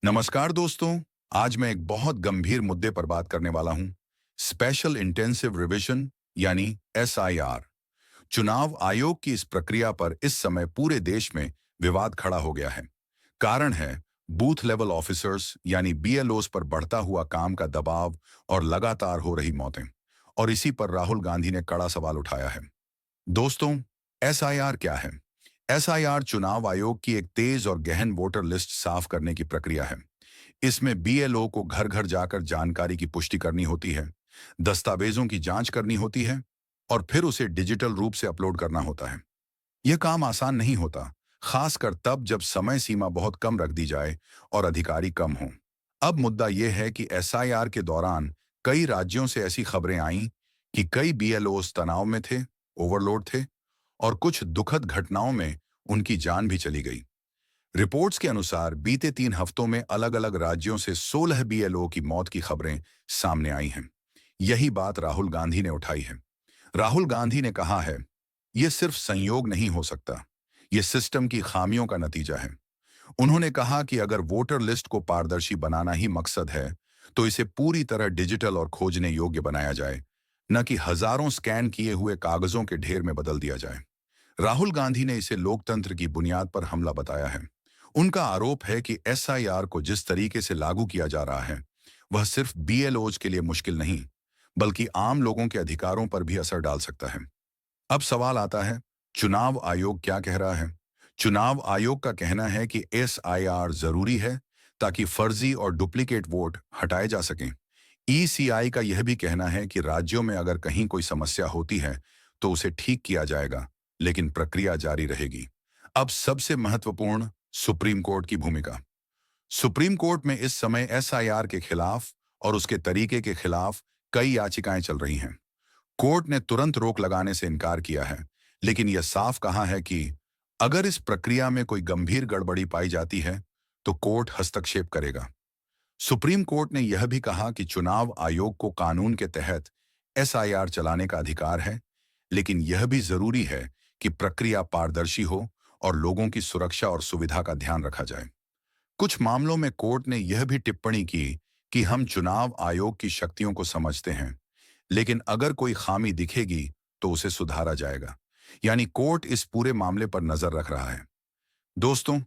नमस्कार दोस्तों। आज मैं एक बहुत गंभीर मुद्दे पर बात करने वाला हूं। स्पेशल इंटेंसिव रिवीजन यानी एसआईआर। चुनाव आयोग की इस प्रक्रिया पर इस समय पूरे देश में विवाद खड़ा हो गया है। कारण है बूथ लेवल ऑफिसर्स यानी बीएलओस पर बढ़ता हुआ काम का दबाव और लगातार हो रही मौतें। और इसी पर राहुल गांधी ने कड़ा सवाल उठाया है। दोस्तों, एसआईआर क्या है? एसआईआर चुनाव आयोग की एक तेज और गहन वोटर लिस्ट साफ करने की प्रक्रिया है। इसमें बीएलओ को घर घर जाकर जानकारी की पुष्टि करनी होती है, दस्तावेजों की जांच करनी होती है और फिर उसे डिजिटल रूप से अपलोड करना होता है। यह काम आसान नहीं होता, खासकर तब जब समय सीमा बहुत कम रख दी जाए और अधिकारी कम हों। अब मुद्दा यह है कि एसआईआर के दौरान कई राज्यों से ऐसी खबरें आईं कि कई बीएलओस तनाव में थे, ओवरलोड थे और कुछ दुखद घटनाओं में उनकी जान भी चली गई। रिपोर्ट्स के अनुसार बीते 3 हफ्तों में अलग अलग राज्यों से 16 बीएलओ की मौत की खबरें सामने आई हैं। यही बात राहुल गांधी ने उठाई है। राहुल गांधी ने कहा है, यह सिर्फ संयोग नहीं हो सकता, यह सिस्टम की खामियों का नतीजा है। उन्होंने कहा कि अगर वोटर लिस्ट को पारदर्शी बनाना ही मकसद है, तो इसे पूरी तरह डिजिटल और खोजने योग्य बनाया जाए, न कि हजारों स्कैन किए हुए कागजों के ढेर में बदल दिया जाए। राहुल गांधी ने इसे लोकतंत्र की बुनियाद पर हमला बताया है। उनका आरोप है कि एसआईआर को जिस तरीके से लागू किया जा रहा है, वह सिर्फ बीएलओज के लिए मुश्किल नहीं, बल्कि आम लोगों के अधिकारों पर भी असर डाल सकता है। अब सवाल आता है, चुनाव आयोग क्या कह रहा है? चुनाव आयोग का कहना है कि एसआईआर जरूरी है ताकि फर्जी और डुप्लीकेट वोट हटाए जा सकें। ईसीआई का यह भी कहना है कि राज्यों में अगर कहीं कोई समस्या होती है तो उसे ठीक किया जाएगा, लेकिन प्रक्रिया जारी रहेगी। अब सबसे महत्वपूर्ण, सुप्रीम कोर्ट की भूमिका। सुप्रीम कोर्ट में इस समय एसआईआर के खिलाफ और उसके तरीके के खिलाफ कई याचिकाएं चल रही हैं। कोर्ट ने तुरंत रोक लगाने से इनकार किया है, लेकिन यह साफ कहा है कि अगर इस प्रक्रिया में कोई गंभीर गड़बड़ी पाई जाती है तो कोर्ट हस्तक्षेप करेगा। सुप्रीम कोर्ट ने यह भी कहा कि चुनाव आयोग को कानून के तहत एसआईआर चलाने का अधिकार है, लेकिन यह भी जरूरी है कि प्रक्रिया पारदर्शी हो और लोगों की सुरक्षा और सुविधा का ध्यान रखा जाए। कुछ मामलों में कोर्ट ने यह भी टिप्पणी की कि हम चुनाव आयोग की शक्तियों को समझते हैं, लेकिन अगर कोई खामी दिखेगी तो उसे सुधारा जाएगा। यानी कोर्ट इस पूरे मामले पर नजर रख रहा है। दोस्तों,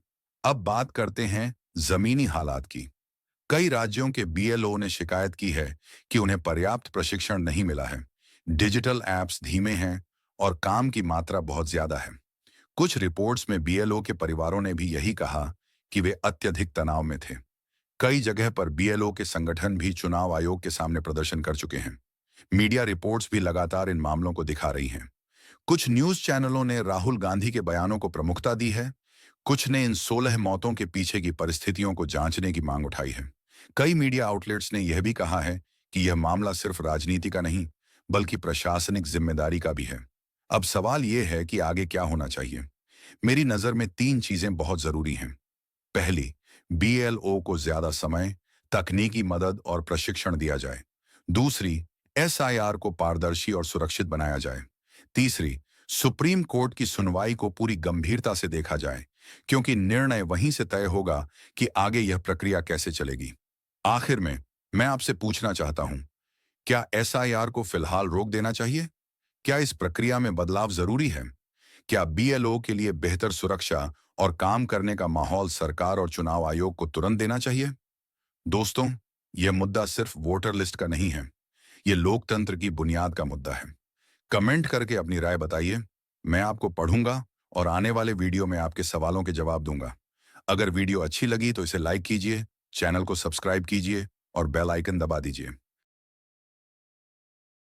अब बात करते हैं जमीनी हालात की। कई राज्यों के बीएलओ ने शिकायत की है कि उन्हें पर्याप्त प्रशिक्षण नहीं मिला है, डिजिटल ऐप्स धीमे हैं और काम की मात्रा बहुत ज्यादा है। कुछ रिपोर्ट्स में बीएलओ के परिवारों ने भी यही कहा कि वे अत्यधिक तनाव में थे। कई जगह पर बीएलओ के संगठन भी चुनाव आयोग के सामने प्रदर्शन कर चुके हैं। मीडिया रिपोर्ट्स भी लगातार इन मामलों को दिखा रही हैं। कुछ न्यूज चैनलों ने राहुल गांधी के बयानों को प्रमुखता दी है, कुछ ने इन 16 मौतों के पीछे की परिस्थितियों को जांचने की मांग उठाई है। कई मीडिया आउटलेट्स ने यह भी कहा है कि यह मामला सिर्फ राजनीति का नहीं, बल्कि प्रशासनिक जिम्मेदारी का भी है। अब सवाल यह है कि आगे क्या होना चाहिए। मेरी नजर में 3 चीजें बहुत जरूरी हैं। पहली, बीएलओ को ज्यादा समय, तकनीकी मदद और प्रशिक्षण दिया जाए। दूसरी, एसआईआर को पारदर्शी और सुरक्षित बनाया जाए। तीसरी, सुप्रीम कोर्ट की सुनवाई को पूरी गंभीरता से देखा जाए, क्योंकि निर्णय वहीं से तय होगा कि आगे यह प्रक्रिया कैसे चलेगी। आखिर में, मैं आपसे पूछना चाहता हूं, क्या एसआईआर को फिलहाल रोक देना चाहिए? क्या इस प्रक्रिया में बदलाव जरूरी है? क्या बीएलओ के लिए बेहतर सुरक्षा और काम करने का माहौल सरकार और चुनाव आयोग को तुरंत देना चाहिए? दोस्तों, यह मुद्दा सिर्फ वोटर लिस्ट का नहीं है, यह लोकतंत्र की बुनियाद का मुद्दा है। कमेंट करके अपनी राय बताइए, मैं आपको पढ़ूंगा और आने वाले वीडियो में आपके सवालों के जवाब दूंगा। अगर वीडियो अच्छी लगी तो इसे लाइक कीजिए, चैनल को सब्सक्राइब कीजिए और बेल आइकन दबा दीजिए।